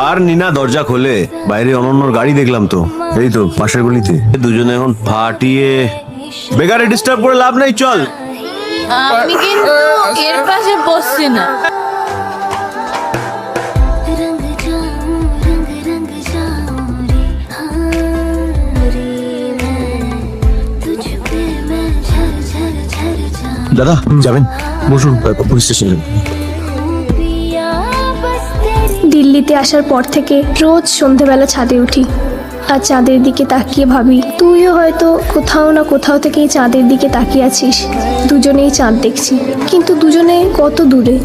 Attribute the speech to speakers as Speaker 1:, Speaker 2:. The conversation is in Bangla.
Speaker 1: আর নিনা দরজা খোলে, বাইরে অনন্যর গাড়ি দেখলাম তো, এই তো পাশের গলিতে। দুজনে এখন ফাটিয়ে বেকারে ডিস্টার্ব করে লাভ নাই, চল।
Speaker 2: আমি কিন্তু এর পাশে বসছি না।
Speaker 1: দাদা যাবেন? বসুন পুলিশ স্টেশনে।
Speaker 3: দিল্লিতে আসার পর থেকে রোজ সন্ধেবেলা ছাদে উঠি আর চাঁদের দিকে তাকিয়ে ভাবি তুইও হয়তো কোথাও না কোথাও থেকে এই চাঁদের দিকে তাকিয়ে আছিস। দুজনেই চাঁদ দেখছি, কিন্তু দুজনে কত দূরে।